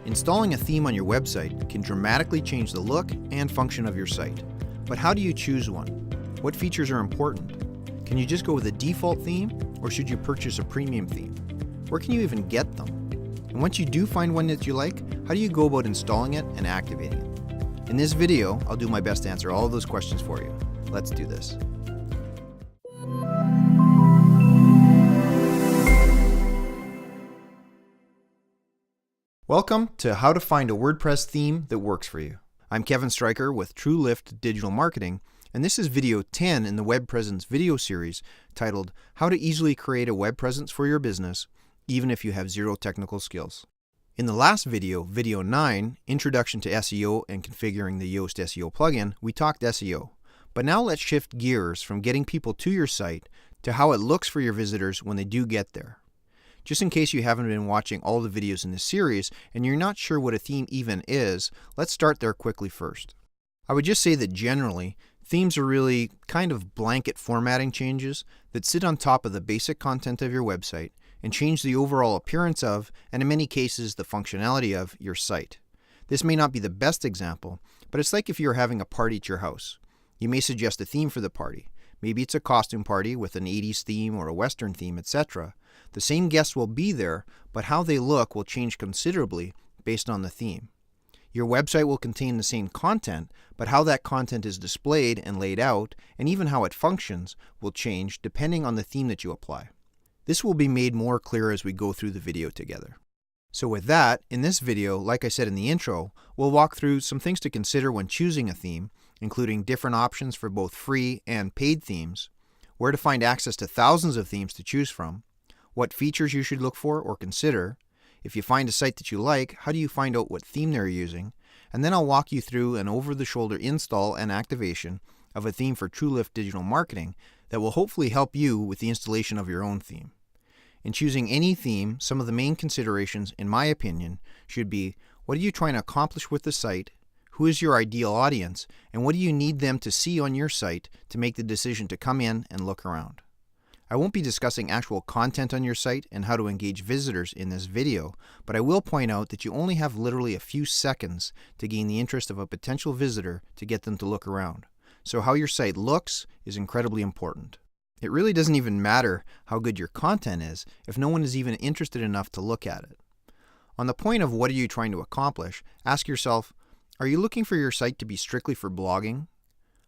Installing a theme on your website can dramatically change the look and function of your site. But how do you choose one? What features are important? Can you just go with a default theme, or should you purchase a premium theme? Where can you even get them? And once you do find one that you like, how do you go about installing it and activating it? In this video, I'll do my best to answer all of those questions for you. Let's do this. Welcome to How to Find a WordPress Theme that Works for You. I'm Kevin Stryker with TRU LIFT Digital Marketing, and this is video 10 in the Web Presence video series titled How to Easily Create a Web Presence for Your Business, Even If You Have Zero Technical Skills. In the last video, video 9, Introduction to SEO and Configuring the Yoast SEO plugin, we talked SEO. But now let's shift gears from getting people to your site to how it looks for your visitors when they do get there. Just in case you haven't been watching all the videos in this series and you're not sure what a theme even is, let's start there quickly first. I would just say that generally, themes are really kind of blanket formatting changes that sit on top of the basic content of your website and change the overall appearance of, and in many cases, the functionality of, your site. This may not be the best example, but it's like if you're having a party at your house. You may suggest a theme for the party. Maybe it's a costume party with an 80s theme or a Western theme, etc. The same guests will be there, but how they look will change considerably based on the theme. Your website will contain the same content, but how that content is displayed and laid out, and even how it functions, will change depending on the theme that you apply. This will be made more clear as we go through the video together. So with that, in this video, like I said in the intro, we'll walk through some things to consider when choosing a theme, including different options for both free and paid themes, where to find access to thousands of themes to choose from, what features you should look for or consider. If you find a site that you like, how do you find out what theme they're using? And then I'll walk you through an over-the-shoulder install and activation of a theme for TRU LIFT Digital Marketing that will hopefully help you with the installation of your own theme. In choosing any theme, some of the main considerations, in my opinion, should be: what are you trying to accomplish with the site? Who is your ideal audience? And what do you need them to see on your site to make the decision to come in and look around? I won't be discussing actual content on your site and how to engage visitors in this video, but I will point out that you only have literally a few seconds to gain the interest of a potential visitor to get them to look around. So how your site looks is incredibly important. It really doesn't even matter how good your content is if no one is even interested enough to look at it. On the point of what are you trying to accomplish, ask yourself, are you looking for your site to be strictly for blogging?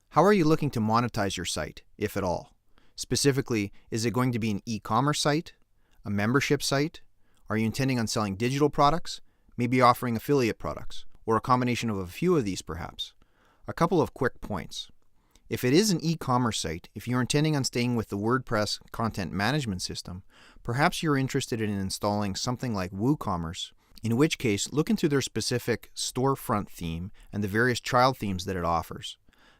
How are you looking to monetize your site, if at all? Specifically, is it going to be an e-commerce site? A membership site? Are you intending on selling digital products? Maybe offering affiliate products? Or a combination of a few of these perhaps? A couple of quick points. If it is an e-commerce site, if you're intending on staying with the WordPress content management system, perhaps you're interested in installing something like WooCommerce, in which case look into their specific storefront theme and the various child themes that it offers.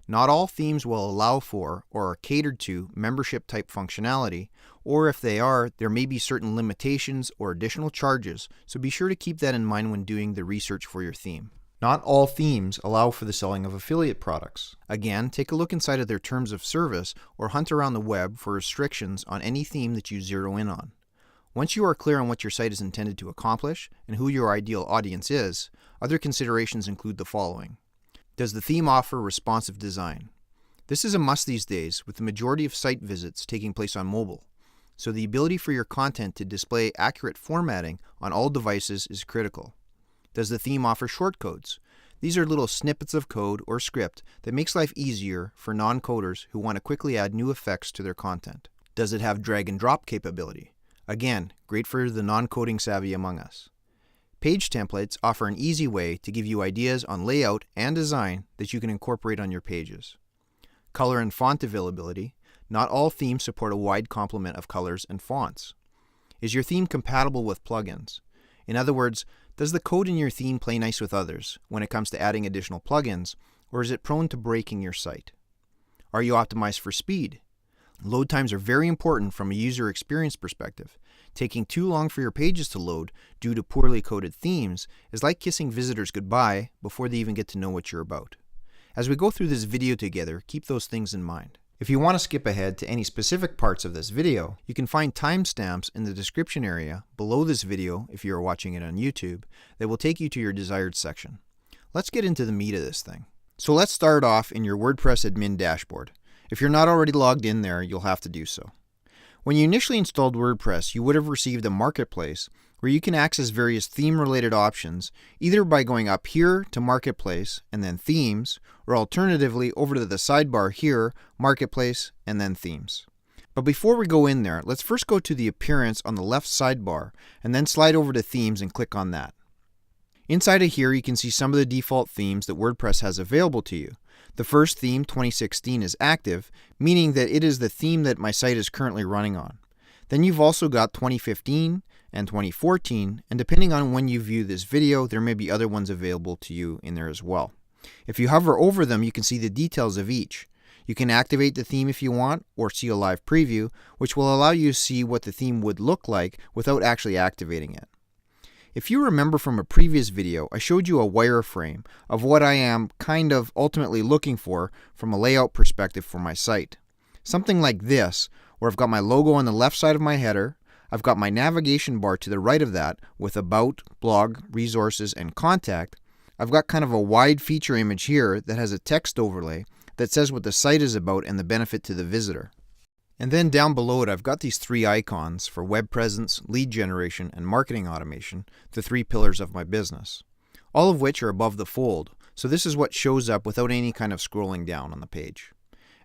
Not all themes will allow for or are catered to membership-type functionality, or if they are, there may be certain limitations or additional charges, so be sure to keep that in mind when doing the research for your theme. Not all themes allow for the selling of affiliate products. Again, take a look inside of their terms of service or hunt around the web for restrictions on any theme that you zero in on. Once you are clear on what your site is intended to accomplish and who your ideal audience is, other considerations include the following. Does the theme offer responsive design? This is a must these days, with the majority of site visits taking place on mobile. So the ability for your content to display accurate formatting on all devices is critical. Does the theme offer shortcodes? These are little snippets of code or script that makes life easier for non-coders who want to quickly add new effects to their content. Does it have drag and drop capability? Again, great for the non-coding savvy among us. Page templates offer an easy way to give you ideas on layout and design that you can incorporate on your pages. Color and font availability. Not all themes support a wide complement of colors and fonts. Is your theme compatible with plugins? In other words, does the code in your theme play nice with others when it comes to adding additional plugins, or is it prone to breaking your site? Are you optimized for speed? Load times are very important from a user experience perspective. Taking too long for your pages to load due to poorly coded themes is like kissing visitors goodbye before they even get to know what you're about. As we go through this video together, keep those things in mind. If you want to skip ahead to any specific parts of this video, you can find timestamps in the description area below this video if you are watching it on YouTube that will take you to your desired section. Let's get into the meat of this thing. So let's start off in your WordPress admin dashboard. If you're not already logged in there, you'll have to do so. When you initially installed WordPress, you would have received a marketplace where you can access various theme-related options, either by going up here to Marketplace and then Themes, or alternatively over to the sidebar here, Marketplace and then Themes. But before we go in there, let's first go to the appearance on the left sidebar and then slide over to Themes and click on that. Inside of here, you can see some of the default themes that WordPress has available to you. The first theme, 2016, is active, meaning that it is the theme that my site is currently running on. Then you've also got 2015 and 2014, and depending on when you view this video, there may be other ones available to you in there as well. If you hover over them, you can see the details of each. You can activate the theme if you want, or see a live preview, which will allow you to see what the theme would look like without actually activating it. If you remember from a previous video, I showed you a wireframe of what I am kind of ultimately looking for from a layout perspective for my site. Something like this, where I've got my logo on the left side of my header, I've got my navigation bar to the right of that with About, Blog, Resources, and Contact. I've got kind of a wide feature image here that has a text overlay that says what the site is about and the benefit to the visitor. And then down below it, I've got these three icons for web presence, lead generation, and marketing automation, the three pillars of my business, all of which are above the fold. So this is what shows up without any kind of scrolling down on the page.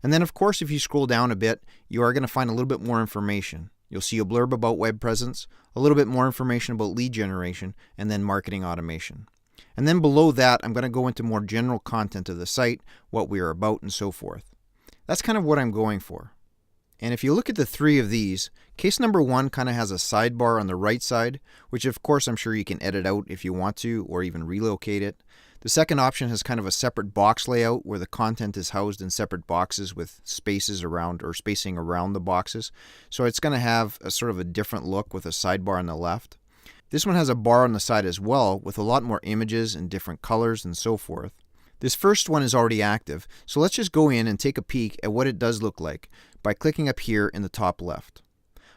And then of course, if you scroll down a bit, you are going to find a little bit more information. You'll see a blurb about web presence, a little bit more information about lead generation, and then marketing automation. And then below that, I'm going to go into more general content of the site, what we are about, and so forth. That's kind of what I'm going for. And if you look at the three of these, case number one kind of has a sidebar on the right side, which of course I'm sure you can edit out if you want to, or even relocate it. The second option has kind of a separate box layout where the content is housed in separate boxes with spaces around or spacing around the boxes. So it's going to have a sort of a different look with a sidebar on the left. This one has a bar on the side as well with a lot more images and different colors and so forth. This first one is already active, so let's just go in and take a peek at what it does look like by clicking up here in the top left.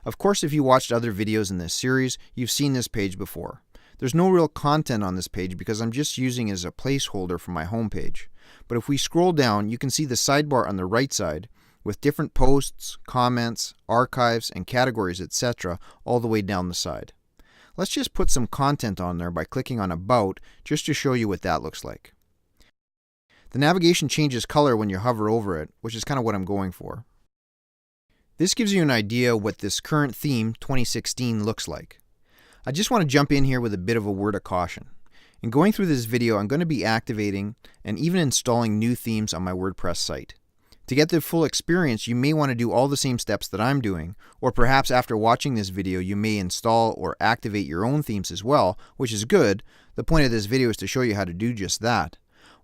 Of course, if you watched other videos in this series, you've seen this page before. There's no real content on this page because I'm just using it as a placeholder for my home page. But if we scroll down, you can see the sidebar on the right side with different posts, comments, archives, and categories, etc. all the way down the side. Let's just put some content on there by clicking on About just to show you what that looks like. The navigation changes color when you hover over it, which is kind of what I'm going for. This gives you an idea what this current theme, 2016, looks like. I just want to jump in here with a bit of a word of caution. In going through this video, I'm going to be activating and even installing new themes on my WordPress site. To get the full experience, you may want to do all the same steps that I'm doing, or perhaps after watching this video, you may install or activate your own themes as well, which is good. The point of this video is to show you how to do just that.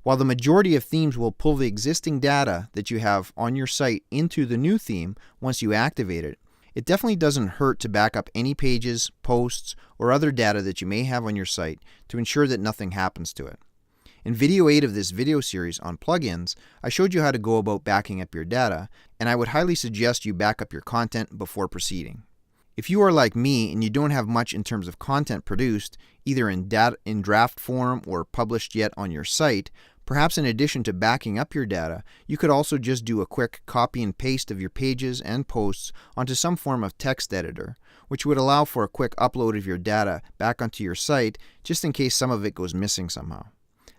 While the majority of themes will pull the existing data that you have on your site into the new theme once you activate it, it definitely doesn't hurt to back up any pages, posts, or other data that you may have on your site to ensure that nothing happens to it. In video 8 of this video series on plugins, I showed you how to go about backing up your data, and I would highly suggest you back up your content before proceeding. If you are like me and you don't have much in terms of content produced, either in draft form or published yet on your site, perhaps in addition to backing up your data, you could also just do a quick copy and paste of your pages and posts onto some form of text editor, which would allow for a quick upload of your data back onto your site just in case some of it goes missing somehow.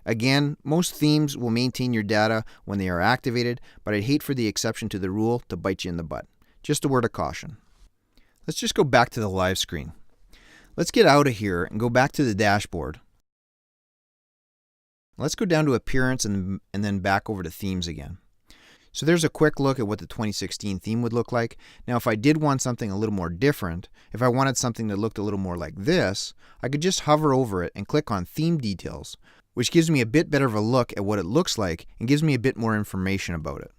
Again, most themes will maintain your data when they are activated, but I'd hate for the exception to the rule to bite you in the butt. Just a word of caution. Let's just go back to the live screen. Let's get out of here and go back to the dashboard. Let's go down to Appearance and then back over to Themes again. So there's a quick look at what the 2016 theme would look like. Now if I did want something a little more different, if I wanted something that looked a little more like this, I could just hover over it and click on Theme Details, which gives me a bit better of a look at what it looks like and gives me a bit more information about it.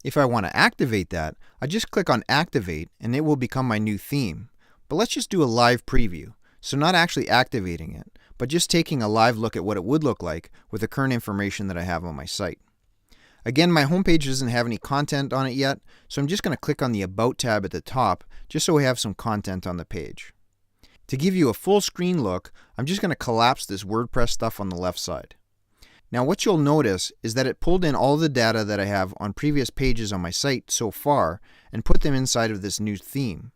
If I want to activate that, I just click on Activate and it will become my new theme. But let's just do a live preview. So not actually activating it, but just taking a live look at what it would look like with the current information that I have on my site. Again, my homepage doesn't have any content on it yet, so I'm just going to click on the About tab at the top just so we have some content on the page. To give you a full screen look, I'm just going to collapse this WordPress stuff on the left side. Now what you'll notice is that it pulled in all the data that I have on previous pages on my site so far and put them inside of this new theme.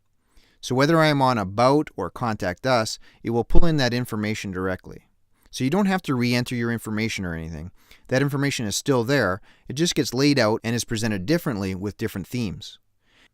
So whether I am on About or Contact Us, it will pull in that information directly. So you don't have to re-enter your information or anything. That information is still there, it just gets laid out and is presented differently with different themes.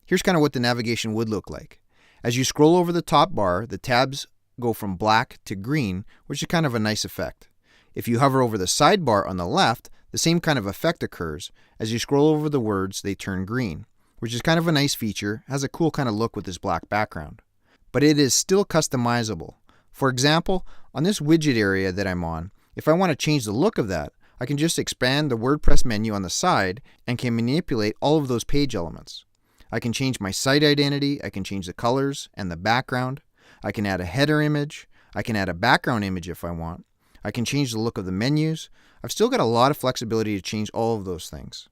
Here's kind of what the navigation would look like. As you scroll over the top bar, the tabs go from black to green, which is kind of a nice effect. If you hover over the sidebar on the left, the same kind of effect occurs. As you scroll over the words, they turn green, which is kind of a nice feature, has a cool kind of look with this black background. But it is still customizable. For example, on this widget area that I'm on, if I want to change the look of that, I can just expand the WordPress menu on the side and can manipulate all of those page elements. I can change my site identity, I can change the colors and the background, I can add a header image, I can add a background image if I want. I can change the look of the menus. I've still got a lot of flexibility to change all of those things.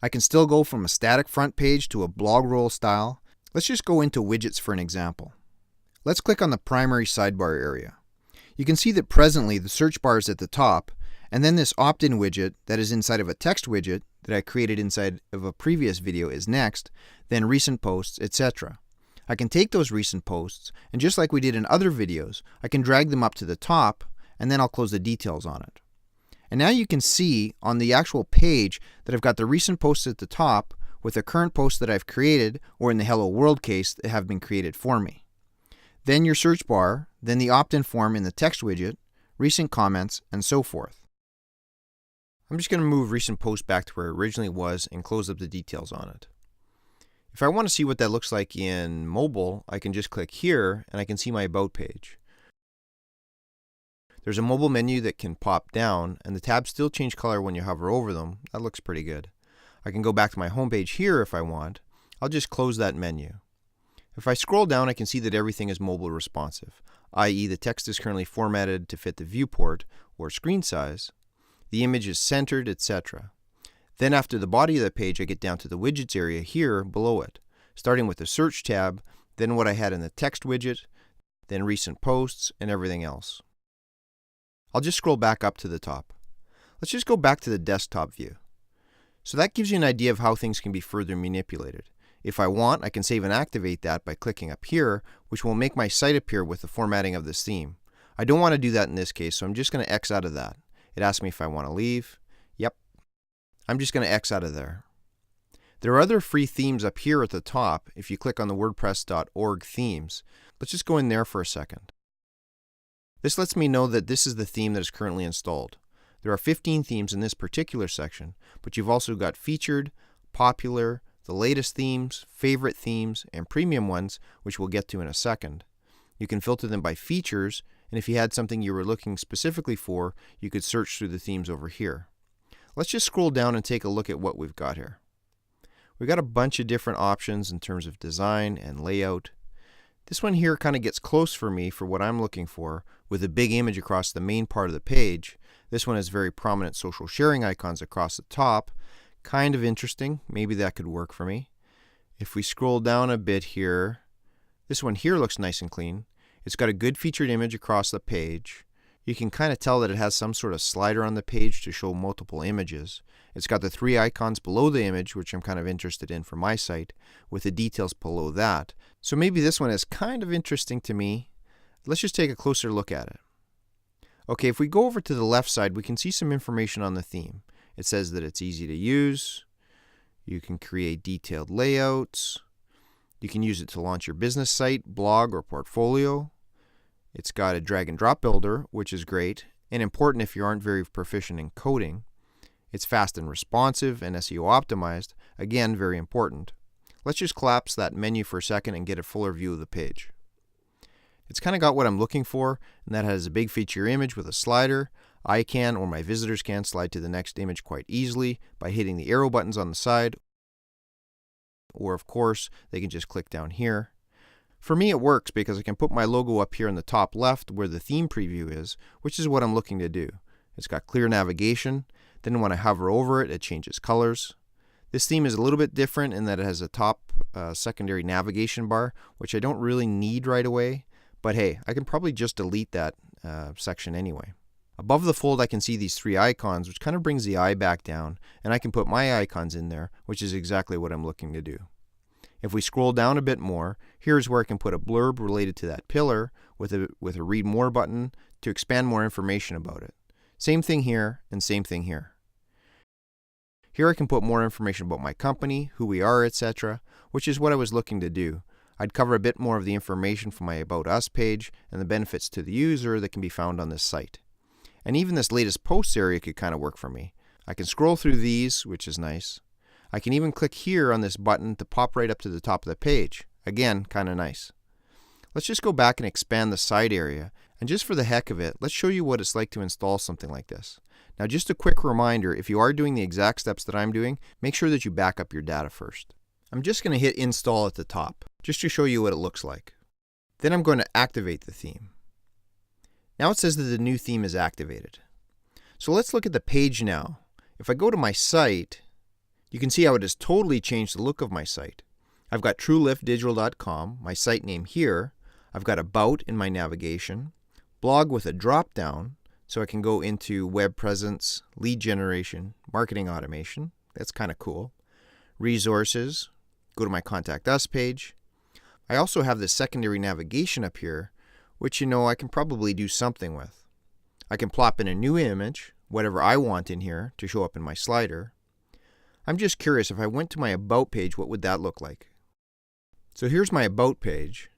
I can still go from a static front page to a blog roll style. Let's just go into widgets for an example. Let's click on the primary sidebar area. You can see that presently the search bar is at the top, and then this opt-in widget that is inside of a text widget that I created inside of a previous video is next, then recent posts, etc. I can take those recent posts, and just like we did in other videos, I can drag them up to the top, and then I'll close the details on it. And now you can see on the actual page that I've got the recent posts at the top with the current posts that I've created, or in the Hello World case, that have been created for me. Then your search bar, then the opt-in form in the text widget, recent comments, and so forth. I'm just going to move recent posts back to where it originally was and close up the details on it. If I want to see what that looks like in mobile, I can just click here and I can see my About page. There's a mobile menu that can pop down, and the tabs still change color when you hover over them. That looks pretty good. I can go back to my home page here if I want. I'll just close that menu. If I scroll down, I can see that everything is mobile responsive, i.e. the text is currently formatted to fit the viewport or screen size, the image is centered, etc. Then after the body of the page, I get down to the widgets area here below it, starting with the search tab, then what I had in the text widget, then recent posts, and everything else. I'll just scroll back up to the top. Let's just go back to the desktop view. So that gives you an idea of how things can be further manipulated. If I want, I can save and activate that by clicking up here, which will make my site appear with the formatting of this theme. I don't want to do that in this case, so I'm just going to X out of that. It asks me if I want to leave. Yep. I'm just going to X out of there. There are other free themes up here at the top if you click on the WordPress.org themes. Let's just go in there for a second. This lets me know that this is the theme that is currently installed. There are 15 themes in this particular section, but you've also got featured, popular, the latest themes, favorite themes, and premium ones, which we'll get to in a second. You can filter them by features, and if you had something you were looking specifically for, you could search through the themes over here. Let's just scroll down and take a look at what we've got here. We've got a bunch of different options in terms of design and layout. This one here kind of gets close for me for what I'm looking for, with a big image across the main part of the page. This one has very prominent social sharing icons across the top. Kind of interesting. Maybe that could work for me. If we scroll down a bit here, this one here looks nice and clean. It's got a good featured image across the page. You can kind of tell that it has some sort of slider on the page to show multiple images. It's got the 3 icons below the image, which I'm kind of interested in for my site, with the details below that. So maybe this one is kind of interesting to me. Let's just take a closer look at it. Okay, if we go over to the left side, we can see some information on the theme. It says that it's easy to use. You can create detailed layouts. You can use it to launch your business site, blog, or portfolio. It's got a drag and drop builder, which is great and important if you aren't very proficient in coding. It's fast and responsive and SEO optimized, again, very important. Let's just collapse that menu for a second and get a fuller view of the page. It's kind of got what I'm looking for, and that has a big feature image with a slider. I can, or my visitors can, slide to the next image quite easily by hitting the arrow buttons on the side, or of course, they can just click down here. For me, it works because I can put my logo up here in the top left where the theme preview is, which is what I'm looking to do. It's got clear navigation. Then when I hover over it, it changes colors. This theme is a little bit different in that it has a top secondary navigation bar, which I don't really need right away, but hey, I can probably just delete that section anyway. Above the fold, I can see these three icons, which kind of brings the eye back down, and I can put my icons in there, which is exactly what I'm looking to do. If we scroll down a bit more, here's where I can put a blurb related to that pillar with a read more button to expand more information about it. Same thing here and same thing here. Here I can put more information about my company, who we are, etc., which is what I was looking to do. I'd cover a bit more of the information from my About Us page and the benefits to the user that can be found on this site. And even this latest posts area could kind of work for me. I can scroll through these, which is nice. I can even click here on this button to pop right up to the top of the page. Again, kind of nice. Let's just go back and expand the side area, and just for the heck of it, let's show you what it's like to install something like this. Now just a quick reminder, if you are doing the exact steps that I'm doing, make sure that you back up your data first. I'm just going to hit install at the top, just to show you what it looks like. Then I'm going to activate the theme. Now it says that the new theme is activated. So let's look at the page now. If I go to my site, you can see how it has totally changed the look of my site. I've got trueliftdigital.com, my site name here. I've got About in my navigation, Blog with a drop down, so I can go into web presence, lead generation, marketing automation. That's kind of cool. Resources, go to my Contact Us page. I also have the secondary navigation up here, which I can probably do something with. I can plop in a new image, whatever I want in here, to show up in my slider. I'm just curious, if I went to my About page, what would that look like? So here's my About page.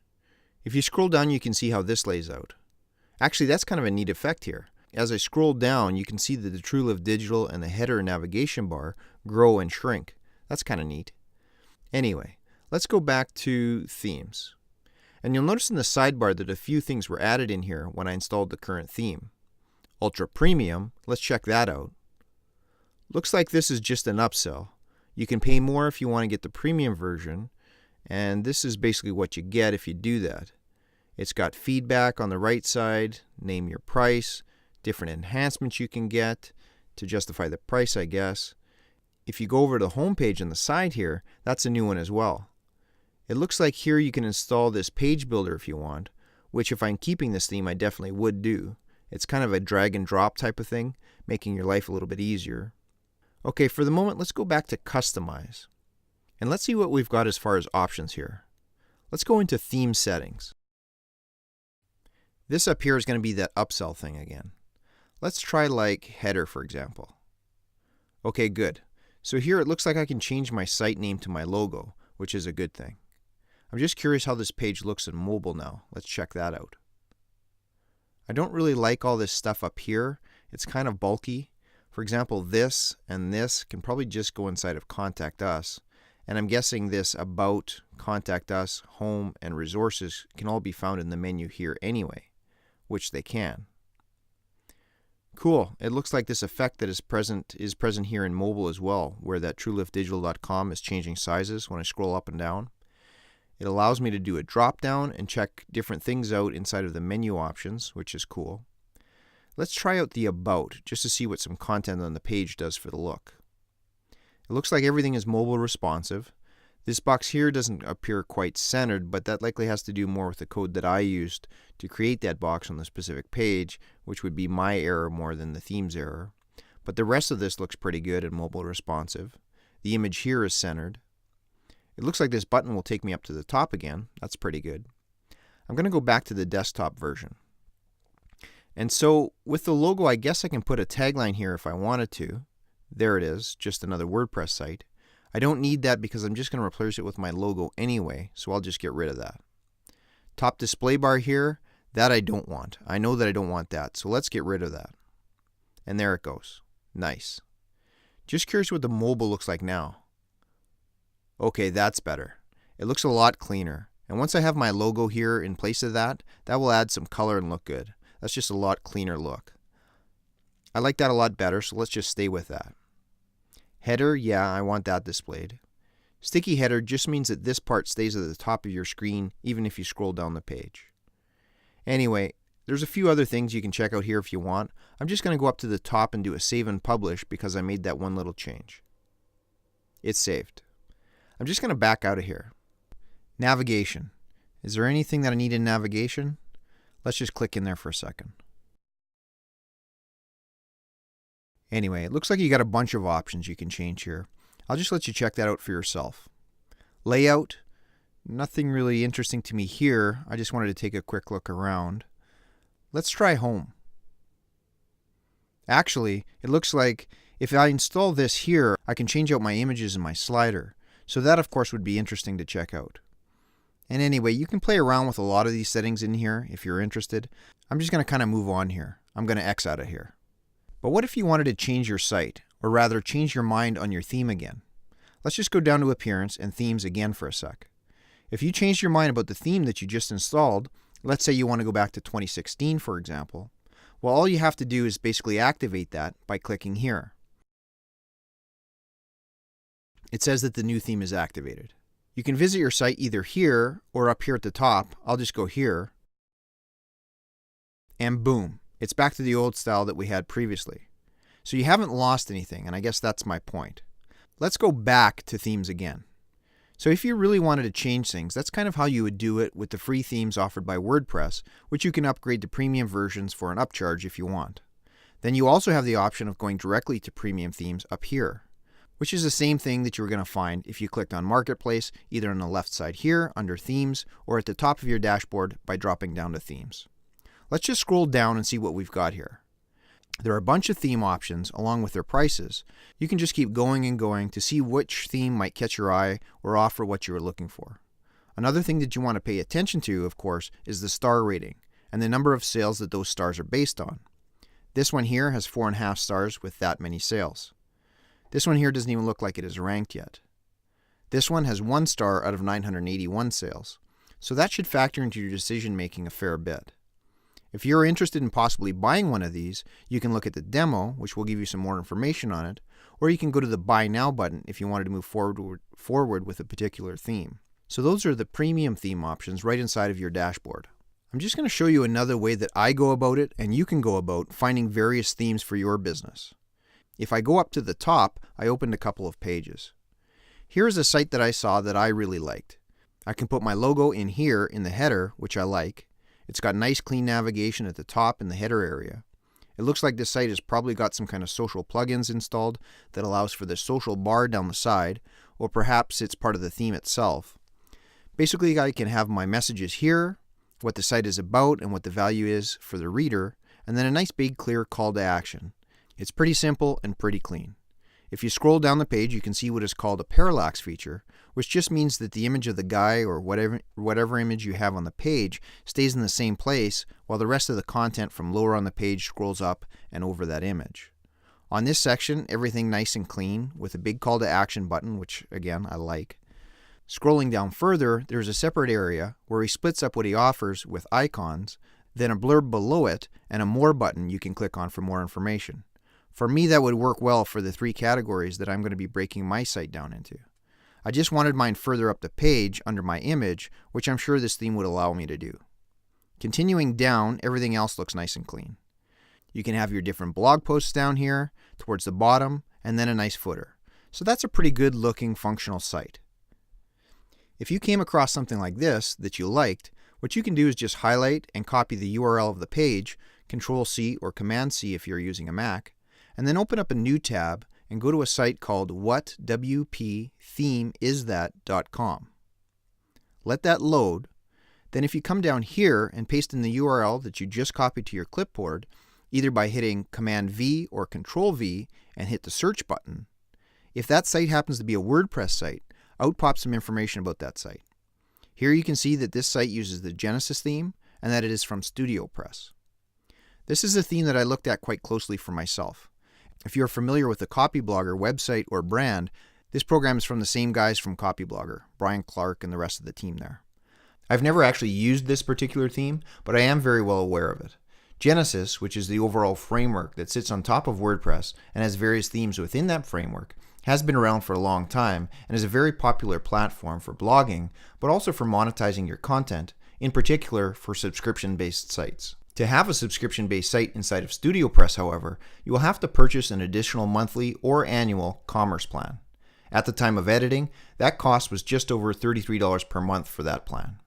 If you scroll down, you can see how this lays out. Actually, that's kind of a neat effect here. As I scroll down, you can see that the TRU LIFT Digital and the header navigation bar grow and shrink. That's kind of neat. Anyway, let's go back to themes. And you'll notice in the sidebar that a few things were added in here when I installed the current theme. Ultra Premium, let's check that out. Looks like this is just an upsell. You can pay more if you want to get the premium version, and this is basically what you get if you do that. It's got feedback on the right side, name your price, different enhancements you can get to justify the price, I guess. If you go over to the home page on the side here, that's a new one as well. It looks like here you can install this page builder if you want, which if I'm keeping this theme, I definitely would do. It's kind of a drag and drop type of thing, making your life a little bit easier. Okay, for the moment, let's go back to Customize. And let's see what we've got as far as options here. Let's go into Theme Settings. This up here is going to be that upsell thing again. Let's try like Header, for example. Okay, good. So here it looks like I can change my site name to my logo, which is a good thing. I'm just curious how this page looks in mobile now. Let's check that out. I don't really like all this stuff up here. It's kind of bulky. For example, this and this can probably just go inside of Contact Us. And I'm guessing this About, Contact Us, Home, and Resources can all be found in the menu here anyway, which they can. Cool. It looks like this effect that is present here in mobile as well, where that trueliftdigital.com is changing sizes when I scroll up and down. It allows me to do a drop down and check different things out inside of the menu options, which is cool. Let's try out the About just to see what some content on the page does for the look. It looks like everything is mobile responsive. This box here doesn't appear quite centered, but that likely has to do more with the code that I used to create that box on the specific page, which would be my error more than the theme's error. But the rest of this looks pretty good and mobile responsive. The image here is centered. It looks like this button will take me up to the top again. That's pretty good. I'm going to go back to the desktop version. And so with the logo, I guess I can put a tagline here if I wanted to. There it is, just another WordPress site. I don't need that because I'm just going to replace it with my logo anyway, so I'll just get rid of that. Top display bar here, that I don't want. I know that I don't want that, so let's get rid of that. And there it goes. Nice. Just curious what the mobile looks like now. Okay, that's better. It looks a lot cleaner. And once I have my logo here in place of that, that will add some color and look good. That's just a lot cleaner look. I like that a lot better, so let's just stay with that. Header, yeah, I want that displayed. Sticky header just means that this part stays at the top of your screen even if you scroll down the page. Anyway, There's a few other things you can check out here if you want. I'm just going to go up to the top and do a save and publish because I made that one little change. It's saved. I'm just going to back out of here. Navigation. Is there anything that I need in navigation? Let's just click in there for a second. Anyway, it looks like you got a bunch of options you can change here. I'll just let you check that out for yourself. Layout. Nothing really interesting to me here. I just wanted to take a quick look around. Let's try home. Actually, it looks like if I install this here, I can change out my images in my slider. So that, of course, would be interesting to check out. And anyway, you can play around with a lot of these settings in here if you're interested. I'm just going to kind of move on here. I'm going to X out of here. But what if you wanted to change your site, or rather change your mind on your theme again? Let's just go down to Appearance and Themes again for a sec. If you changed your mind about the theme that you just installed, let's say you want to go back to 2016, for example, well, all you have to do is basically activate that by clicking here. It says that the new theme is activated. You can visit your site either here or up here at the top. I'll just go here. And boom, it's back to the old style that we had previously. So you haven't lost anything, and I guess that's my point. Let's go back to themes again. So if you really wanted to change things, that's kind of how you would do it with the free themes offered by WordPress, which you can upgrade to premium versions for an upcharge if you want. Then you also have the option of going directly to premium themes up here, which is the same thing that you were going to find if you clicked on Marketplace, either on the left side here under Themes, or at the top of your dashboard by dropping down to Themes. Let's just scroll down and see what we've got here. There are a bunch of theme options along with their prices. You can just keep going and going to see which theme might catch your eye or offer what you were looking for. Another thing that you want to pay attention to, of course, is the star rating and the number of sales that those stars are based on. This one here has 4.5 stars with that many sales. This one here doesn't even look like it is ranked yet. This one has 1 star out of 981 sales. So that should factor into your decision making a fair bit. If you're interested in possibly buying one of these, you can look at the demo, which will give you some more information on it, or you can go to the Buy Now button if you wanted to move forward with a particular theme. So those are the premium theme options right inside of your dashboard. I'm just going to show you another way that I go about it and you can go about finding various themes for your business. If I go up to the top, I opened a couple of pages. Here's a site that I saw that I really liked. I can put my logo in here in the header, which I like. It's got nice clean navigation at the top in the header area. It looks like this site has probably got some kind of social plugins installed that allows for the social bar down the side, or perhaps it's part of the theme itself. Basically, I can have my messages here, what the site is about and what the value is for the reader, and then a nice big clear call to action. It's pretty simple and pretty clean. If you scroll down the page, you can see what is called a parallax feature, which just means that the image of the guy or whatever image you have on the page stays in the same place while the rest of the content from lower on the page scrolls up and over that image. On this section, everything nice and clean with a big call to action button, which again, I like. Scrolling down further, there's a separate area where he splits up what he offers with icons, then a blurb below it, and a More button you can click on for more information. For me, that would work well for the 3 categories that I'm going to be breaking my site down into. I just wanted mine further up the page under my image, which I'm sure this theme would allow me to do. Continuing down, everything else looks nice and clean. You can have your different blog posts down here, towards the bottom, and then a nice footer. So that's a pretty good looking functional site. If you came across something like this that you liked, what you can do is just highlight and copy the URL of the page, Control-C or Command-C if you're using a Mac, and then open up a new tab and go to a site called whatwpthemeisthat.com. Let that load. Then if you come down here and paste in the URL that you just copied to your clipboard, either by hitting Command-V or Control-V and hit the search button, if that site happens to be a WordPress site, out pops some information about that site. Here you can see that this site uses the Genesis theme and that it is from StudioPress. This is a theme that I looked at quite closely for myself. If you're familiar with the Copyblogger website or brand, this program is from the same guys from Copyblogger, Brian Clark and the rest of the team there. I've never actually used this particular theme, but I am very well aware of it. Genesis, which is the overall framework that sits on top of WordPress and has various themes within that framework, has been around for a long time and is a very popular platform for blogging, but also for monetizing your content, in particular for subscription-based sites. To have a subscription-based site inside of StudioPress, however, you will have to purchase an additional monthly or annual commerce plan. At the time of editing, that cost was just over $33 per month for that plan.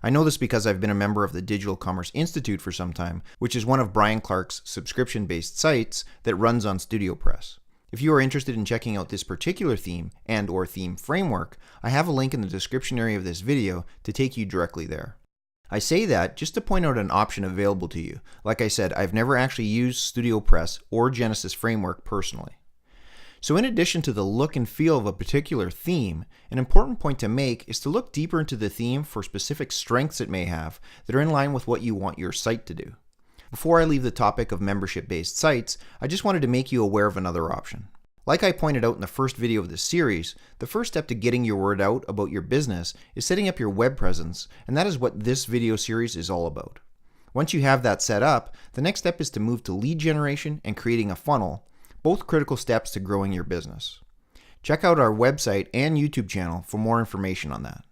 I know this because I've been a member of the Digital Commerce Institute for some time, which is one of Brian Clark's subscription-based sites that runs on StudioPress. If you are interested in checking out this particular theme and/or theme framework, I have a link in the description area of this video to take you directly there. I say that just to point out an option available to you. Like I said, I've never actually used StudioPress or Genesis Framework personally. So in addition to the look and feel of a particular theme, an important point to make is to look deeper into the theme for specific strengths it may have that are in line with what you want your site to do. Before I leave the topic of membership-based sites, I just wanted to make you aware of another option. Like I pointed out in the first video of this series, the first step to getting your word out about your business is setting up your web presence, and that is what this video series is all about. Once you have that set up, the next step is to move to lead generation and creating a funnel, both critical steps to growing your business. Check out our website and YouTube channel for more information on that.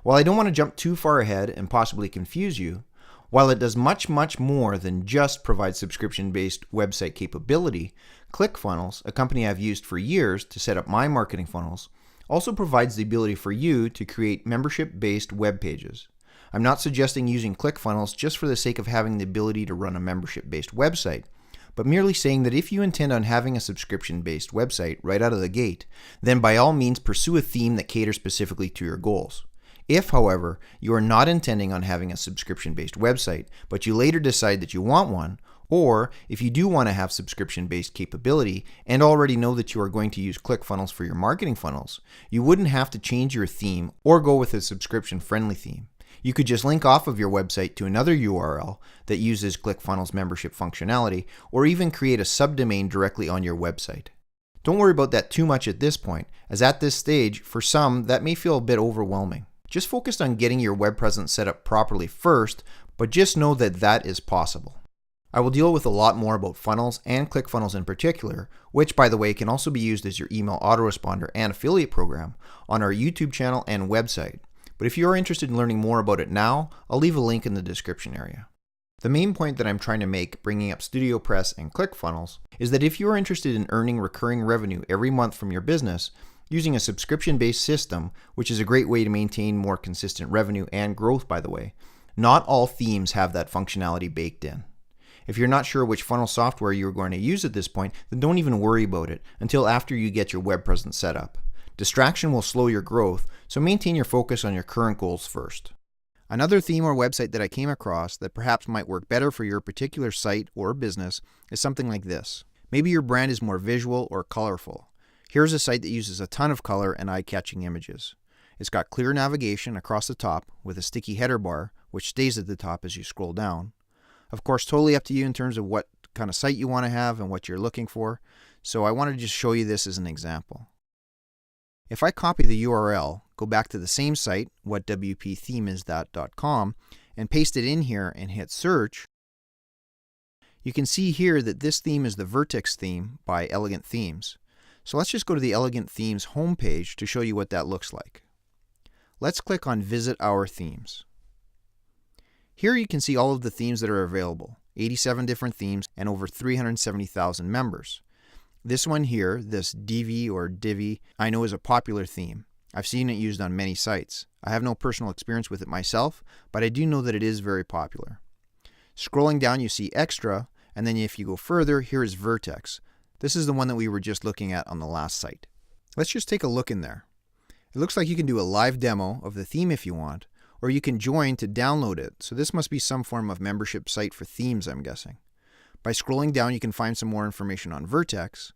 While I don't want to jump too far ahead and possibly confuse you, while it does much more than just provide subscription-based website capability, ClickFunnels, a company I've used for years to set up my marketing funnels, also provides the ability for you to create membership-based web pages. I'm not suggesting using ClickFunnels just for the sake of having the ability to run a membership-based website, but merely saying that if you intend on having a subscription-based website right out of the gate, then by all means pursue a theme that caters specifically to your goals. If, however, you are not intending on having a subscription-based website, but you later decide that you want one, or if you do want to have subscription-based capability and already know that you are going to use ClickFunnels for your marketing funnels, you wouldn't have to change your theme or go with a subscription-friendly theme. You could just link off of your website to another URL that uses ClickFunnels membership functionality, or even create a subdomain directly on your website. Don't worry about that too much at this point, as at this stage, for some, that may feel a bit overwhelming. Just focus on getting your web presence set up properly first, but just know that that is possible. I will deal with a lot more about funnels and ClickFunnels in particular, which by the way can also be used as your email autoresponder and affiliate program, on our YouTube channel and website. But if you are interested in learning more about it now, I'll leave a link in the description area. The main point that I'm trying to make bringing up StudioPress and ClickFunnels is that if you are interested in earning recurring revenue every month from your business, using a subscription-based system, which is a great way to maintain more consistent revenue and growth by the way, not all themes have that functionality baked in. If you're not sure which funnel software you're going to use at this point, then don't even worry about it until after you get your web presence set up. Distraction will slow your growth, so maintain your focus on your current goals first. Another theme or website that I came across that perhaps might work better for your particular site or business is something like this. Maybe your brand is more visual or colorful. Here's a site that uses a ton of color and eye-catching images. It's got clear navigation across the top with a sticky header bar, which stays at the top as you scroll down. Of course, totally up to you in terms of what kind of site you want to have and what you're looking for, so I want to just show you this as an example. If I copy the URL, go back to the same site, whatwpthemeisthat.com, and paste it in here and hit search, you can see here that this theme is the Vertex theme by Elegant Themes. So let's just go to the Elegant Themes homepage to show you what that looks like. Let's click on Visit Our Themes. Here you can see all of the themes that are available, 87 different themes and over 370,000 members. This one here, this Divi or Divi, I know is a popular theme. I've seen it used on many sites. I have no personal experience with it myself, but I do know that it is very popular. Scrolling down you see Extra, and then if you go further, here is Vertex. This is the one that we were just looking at on the last site. Let's just take a look in there. It looks like you can do a live demo of the theme if you want, or you can join to download it. So this must be some form of membership site for themes, I'm guessing. By scrolling down, you can find some more information on Vertex,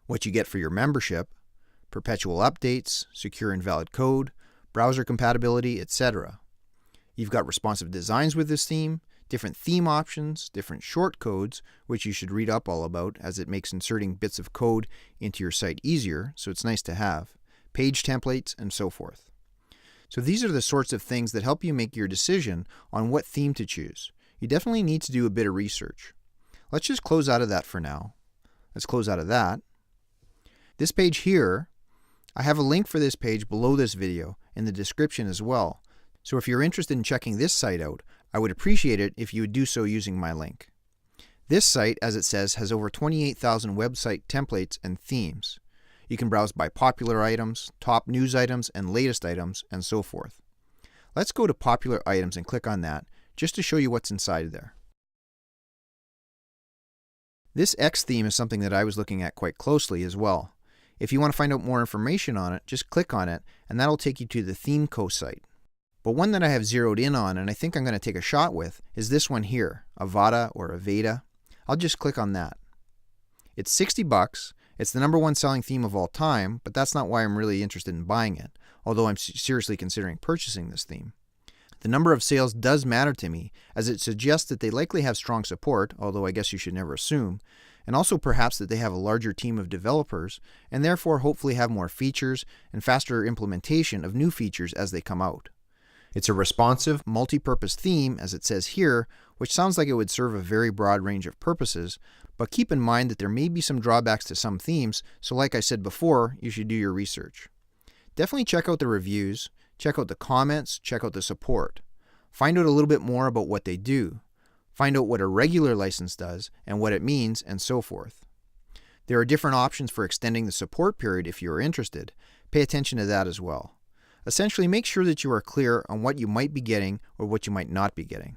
what you get for your membership, perpetual updates, secure and valid code, browser compatibility, etc. You've got responsive designs with this theme, different theme options, different short codes, which you should read up all about as it makes inserting bits of code into your site easier, so it's nice to have, page templates, and so forth. So these are the sorts of things that help you make your decision on what theme to choose. You definitely need to do a bit of research. Let's just close out of that for now. Let's close out of that. This page here, I have a link for this page below this video in the description as well. So if you're interested in checking this site out, I would appreciate it if you would do so using my link. This site, as it says, has over 28,000 website templates and themes. You can browse by popular items, top news items, and latest items, and so forth. Let's go to popular items and click on that, just to show you what's inside there. This X theme is something that I was looking at quite closely as well. If you want to find out more information on it, just click on it, and that'll take you to the ThemeCo site. But one that I have zeroed in on, and I think I'm going to take a shot with, is this one here, Avada or Avada. I'll just click on that. It's 60 bucks. It's the #1 selling theme of all time, but that's not why I'm really interested in buying it, although I'm seriously considering purchasing this theme. The number of sales does matter to me, as it suggests that they likely have strong support, although I guess you should never assume, and also perhaps that they have a larger team of developers, and therefore hopefully have more features and faster implementation of new features as they come out. It's a responsive, multi-purpose theme, as it says here, which sounds like it would serve a very broad range of purposes, but keep in mind that there may be some drawbacks to some themes, so like I said before, you should do your research. Definitely check out the reviews, check out the comments, check out the support. Find out a little bit more about what they do. Find out what a regular license does and what it means, and so forth. There are different options for extending the support period if you are interested. Pay attention to that as well. Essentially, make sure that you are clear on what you might be getting or what you might not be getting.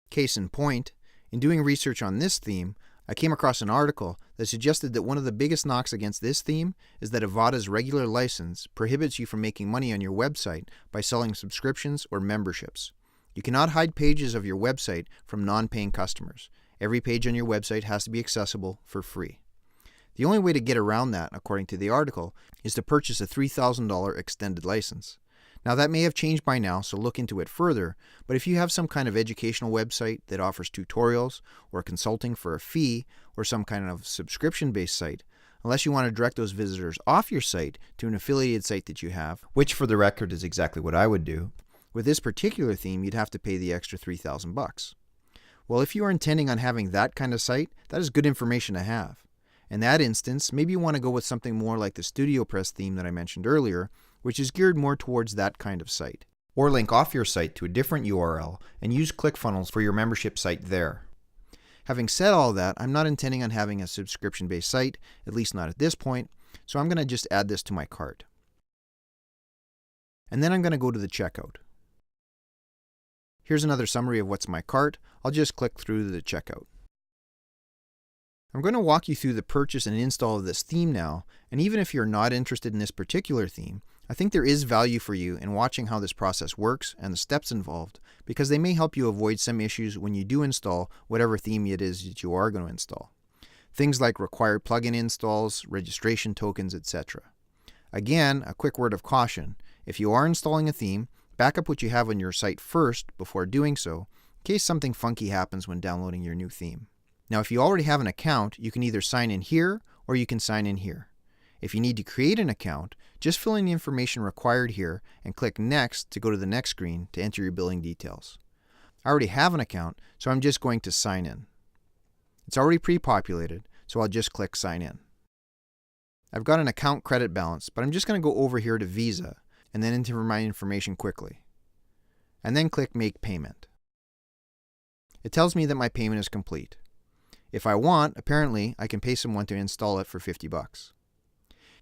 Case in point, in doing research on this theme, I came across an article that suggested that one of the biggest knocks against this theme is that Avada's regular license prohibits you from making money on your website by selling subscriptions or memberships. You cannot hide pages of your website from non-paying customers. Every page on your website has to be accessible for free. The only way to get around that, according to the article, is to purchase a $3,000 extended license. Now that may have changed by now, so look into it further, but if you have some kind of educational website that offers tutorials or consulting for a fee or some kind of subscription-based site, unless you want to direct those visitors off your site to an affiliated site that you have, which for the record is exactly what I would do, with this particular theme you'd have to pay the extra $3,000. Well, if you are intending on having that kind of site, that is good information to have. In that instance, maybe you want to go with something more like the WordPress theme that I mentioned earlier, which is geared more towards that kind of site. Or link off your site to a different URL and use ClickFunnels for your membership site there. Having said all that, I'm not intending on having a subscription-based site, at least not at this point, so I'm going to just add this to my cart. And then I'm going to go to the checkout. Here's another summary of what's in my cart. I'll just click through the checkout. I'm going to walk you through the purchase and install of this theme now, and even if you're not interested in this particular theme, I think there is value for you in watching how this process works and the steps involved, because they may help you avoid some issues when you do install whatever theme it is that you are going to install. Things like required plugin installs, registration tokens, etc. Again, a quick word of caution. If you are installing a theme, back up what you have on your site first before doing so, in case something funky happens when downloading your new theme. Now, if you already have an account, you can either sign in here or you can sign in here. If you need to create an account, just fill in the information required here and click Next to go to the next screen to enter your billing details. I already have an account, so I'm just going to sign in. It's already pre-populated, so I'll just click Sign In. I've got an account credit balance, but I'm just going to go over here to Visa and then enter my information quickly. And then click Make Payment. It tells me that my payment is complete. If I want, apparently, I can pay someone to install it for 50 bucks.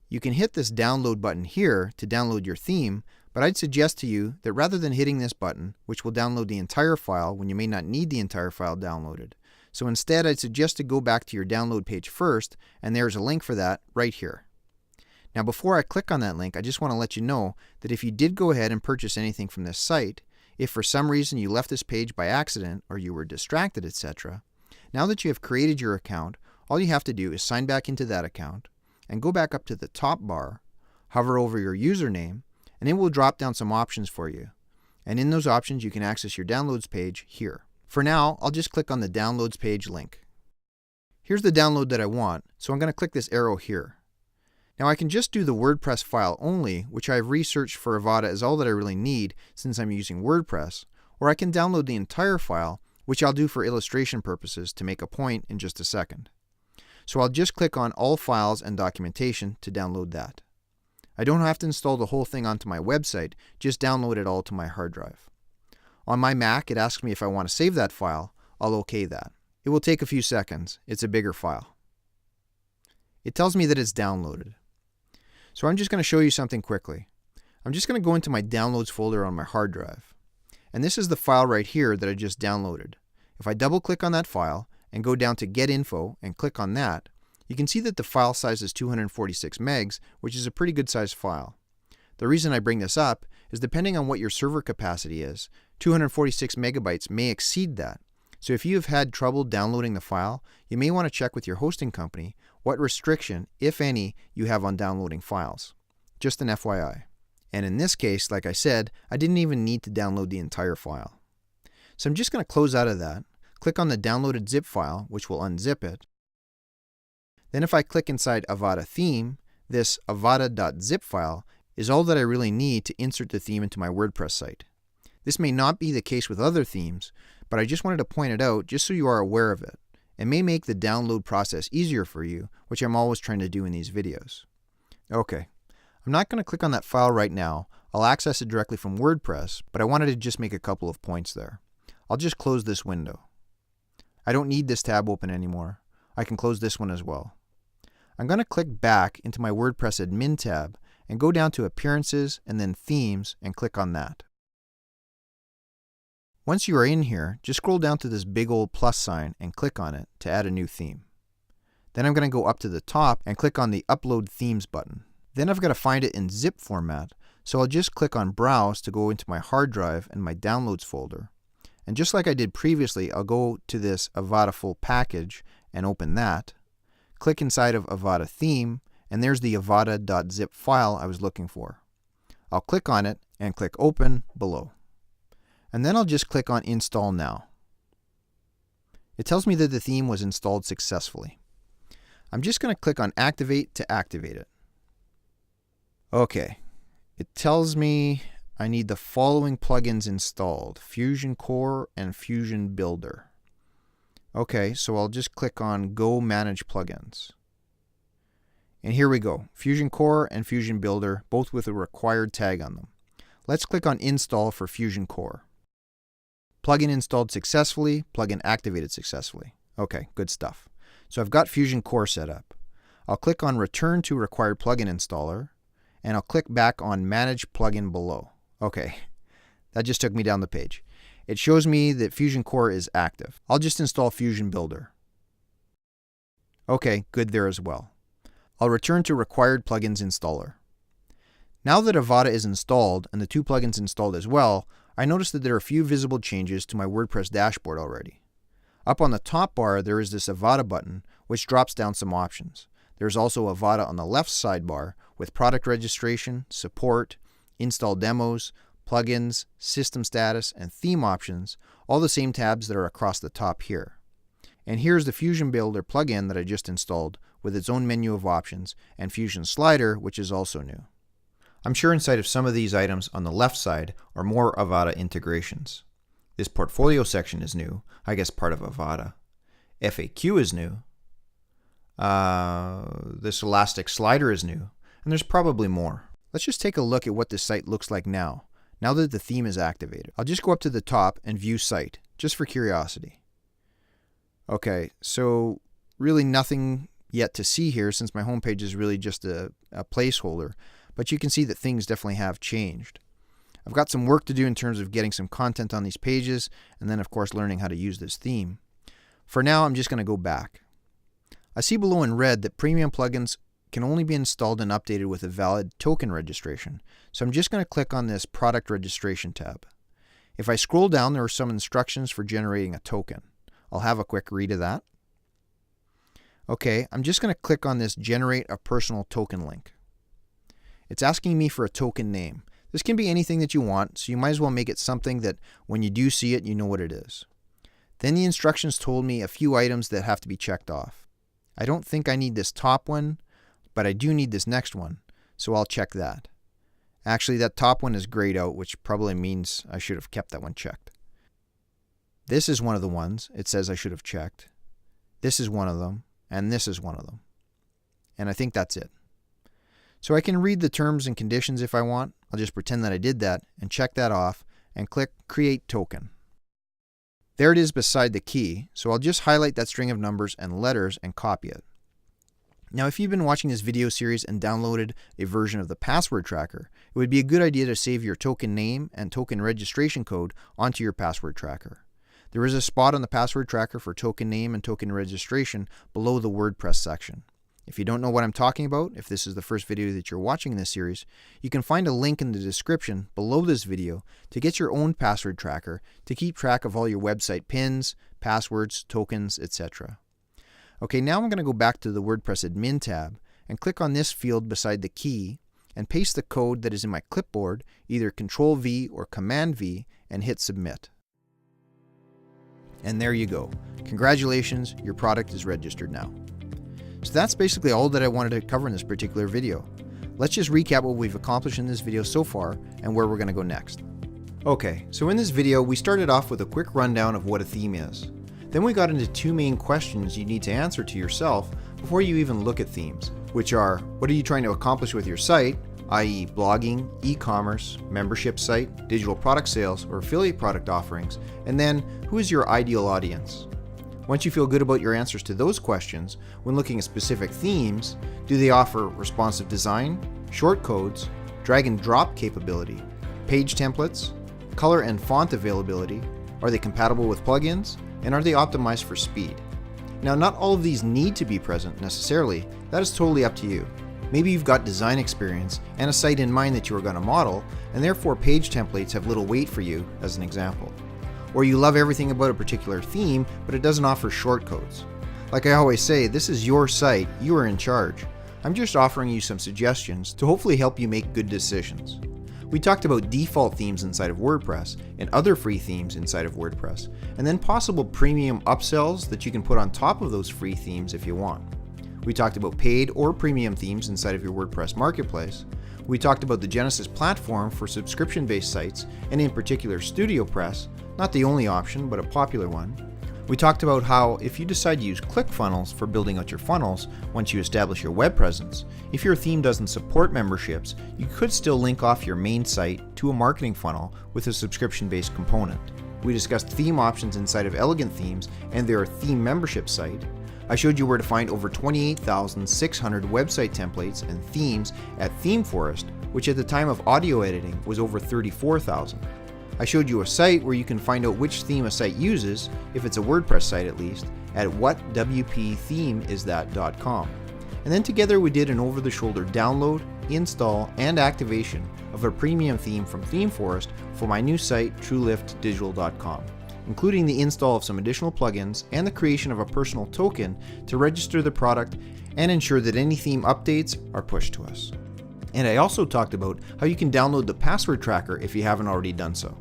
You can hit this download button here to download your theme, but I'd suggest to you that rather than hitting this button, which will download the entire file when you may not need the entire file downloaded, so instead I'd suggest to go back to your download page first, and there's a link for that right here. Now before I click on that link, I just want to let you know that if you did go ahead and purchase anything from this site, if for some reason you left this page by accident or you were distracted, etc., now that you have created your account, all you have to do is sign back into that account and go back up to the top bar, hover over your username, and it will drop down some options for you. And in those options, you can access your downloads page here. For now, I'll just click on the downloads page link. Here's the download that I want, so I'm going to click this arrow here. Now I can just do the WordPress file only, which I've researched for Avada is all that I really need since I'm using WordPress, or I can download the entire file, which I'll do for illustration purposes to make a point in just a second. So I'll just click on All Files and Documentation to download that. I don't have to install the whole thing onto my website, just download it all to my hard drive. On my Mac, it asks me if I want to save that file. I'll OK that. It will take a few seconds. It's a bigger file. It tells me that it's downloaded. So I'm just going to show you something quickly. I'm just going to go into my Downloads folder on my hard drive. And this is the file right here that I just downloaded. If I double click on that file and go down to Get Info and click on that, you can see that the file size is 246 megs, which is a pretty good sized file. The reason I bring this up is depending on what your server capacity is, 246 megabytes may exceed that. So if you have had trouble downloading the file, you may want to check with your hosting company what restriction, if any, you have on downloading files. Just an FYI. And in this case, like I said, I didn't even need to download the entire file. So I'm just going to close out of that, click on the downloaded zip file, which will unzip it. Then if I click inside Avada Theme, this avada.zip file is all that I really need to insert the theme into my WordPress site. This may not be the case with other themes, but I just wanted to point it out just so you are aware of it. It may make the download process easier for you, which I'm always trying to do in these videos. Okay, I'm not going to click on that file right now. I'll access it directly from WordPress, but I wanted to just make a couple of points there. I'll just close this window. I don't need this tab open anymore. I can close this one as well. I'm going to click back into my WordPress admin tab and go down to Appearances and then Themes and click on that. Once you are in here, just scroll down to this big old plus sign and click on it to add a new theme. Then I'm going to go up to the top and click on the Upload Themes button. Then I've got to find it in zip format, so I'll just click on Browse to go into my hard drive and my Downloads folder. And just like I did previously, I'll go to this Avada full package and open that. Click inside of Avada Theme, and there's the avada.zip file I was looking for. I'll click on it and click Open below. And then I'll just click on Install Now. It tells me that the theme was installed successfully. I'm just going to click on Activate to activate it. Okay, it tells me I need the following plugins installed: Fusion Core and Fusion Builder. Okay, so I'll just click on Go Manage Plugins. And here we go, Fusion Core and Fusion Builder, both with a required tag on them. Let's click on Install for Fusion Core. Plugin installed successfully, plugin activated successfully. Okay, good stuff. So I've got Fusion Core set up. I'll click on Return to Required Plugin Installer, and I'll click back on Manage Plugin below. Okay, that just took me down the page. It shows me that Fusion Core is active. I'll just install Fusion Builder. Okay, good there as well. I'll return to Required Plugins Installer. Now that Avada is installed and the two plugins installed as well, I notice that there are a few visible changes to my WordPress dashboard already. Up on the top bar, there is this Avada button, which drops down some options. There's also Avada on the left sidebar with product registration, support, install demos, plugins, system status, and theme options, all the same tabs that are across the top here. And here's the Fusion Builder plugin that I just installed with its own menu of options, and Fusion Slider, which is also new. I'm sure inside of some of these items on the left side are more Avada integrations. This portfolio section is new, I guess part of Avada. FAQ is new. This elastic slider is new, and there's probably more. Let's just take a look at what this site looks like now that the theme is activated. I'll just go up to the top and view site, just for curiosity. Okay, so really nothing yet to see here since my homepage is really just a placeholder, but you can see that things definitely have changed. I've got some work to do in terms of getting some content on these pages, and then of course learning how to use this theme. For now, I'm just going to go back. I see below in red that premium plugins can only be installed and updated with a valid token registration, so I'm just going to click on this Product Registration tab. If I scroll down, there are some instructions for generating a token. I'll have a quick read of that. Okay, I'm just going to click on this Generate a Personal Token link. It's asking me for a token name. This can be anything that you want, so you might as well make it something that when you do see it, you know what it is. Then the instructions told me a few items that have to be checked off. I don't think I need this top one, but I do need this next one, so I'll check that. Actually, that top one is grayed out, which probably means I should have kept that one checked. This is one of the ones it says I should have checked. This is one of them, and this is one of them. And I think that's it. So I can read the terms and conditions if I want. I'll just pretend that I did that and check that off, and click Create Token. There it is beside the key, so I'll just highlight that string of numbers and letters and copy it. Now, if you've been watching this video series and downloaded a version of the password tracker, it would be a good idea to save your token name and token registration code onto your password tracker. There is a spot on the password tracker for token name and token registration below the WordPress section. If you don't know what I'm talking about, if this is the first video that you're watching in this series, you can find a link in the description below this video to get your own password tracker to keep track of all your website pins, passwords, tokens, etc. Okay, now I'm going to go back to the WordPress Admin tab and click on this field beside the key and paste the code that is in my clipboard, either Ctrl-V or Command-V, and hit Submit. And there you go. Congratulations, your product is registered now. So that's basically all that I wanted to cover in this particular video. Let's just recap what we've accomplished in this video so far and where we're going to go next. Okay, so in this video we started off with a quick rundown of what a theme is. Then we got into two main questions you need to answer to yourself before you even look at themes, which are, what are you trying to accomplish with your site, i.e. blogging, e-commerce, membership site, digital product sales, or affiliate product offerings, and then who is your ideal audience? Once you feel good about your answers to those questions, when looking at specific themes, do they offer responsive design, short codes, drag and drop capability, page templates, color and font availability, are they compatible with plugins, and are they optimized for speed? Now, not all of these need to be present necessarily, that is totally up to you. Maybe you've got design experience and a site in mind that you are going to model, and therefore page templates have little weight for you, as an example. Or you love everything about a particular theme, but it doesn't offer shortcodes. Like I always say, this is your site, you are in charge. I'm just offering you some suggestions to hopefully help you make good decisions. We talked about default themes inside of WordPress and other free themes inside of WordPress, and then possible premium upsells that you can put on top of those free themes if you want. We talked about paid or premium themes inside of your WordPress MarketPlace. We talked about the Genesis platform for subscription-based sites, and in particular StudioPress, not the only option, but a popular one. We talked about how if you decide to use ClickFunnels for building out your funnels once you establish your web presence, if your theme doesn't support memberships, you could still link off your main site to a marketing funnel with a subscription-based component. We discussed theme options inside of Elegant Themes and their theme membership site. I showed you where to find over 28,600 website templates and themes at ThemeForest, which at the time of audio editing was over 34,000. I showed you a site where you can find out which theme a site uses, if it's a WordPress site at least, at whatwpthemeisthat.com. And then together we did an over-the-shoulder download, install, and activation of a premium theme from ThemeForest for my new site, trueliftdigital.com, including the install of some additional plugins and the creation of a personal token to register the product and ensure that any theme updates are pushed to us. And I also talked about how you can download the password tracker if you haven't already done so.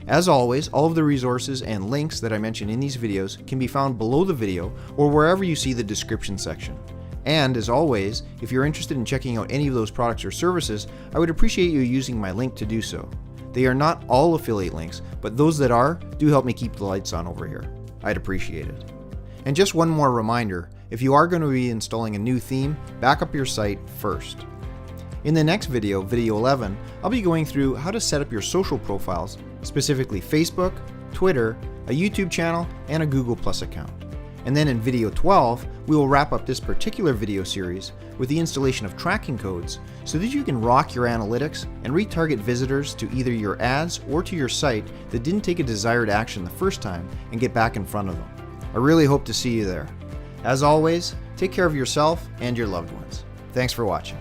As always, all of the resources and links that I mention in these videos can be found below the video or wherever you see the description section. And as always, if you're interested in checking out any of those products or services, I would appreciate you using my link to do so. They are not all affiliate links, but those that are do help me keep the lights on over here. I'd appreciate it. And just one more reminder, if you are going to be installing a new theme, back up your site first. In the next video, video 11, I'll be going through how to set up your social profiles, specifically Facebook, Twitter, a YouTube channel, and a Google Plus account. And then in video 12, we will wrap up this particular video series with the installation of tracking codes so that you can rock your analytics and retarget visitors to either your ads or to your site that didn't take a desired action the first time and get back in front of them. I really hope to see you there. As always, take care of yourself and your loved ones. Thanks for watching.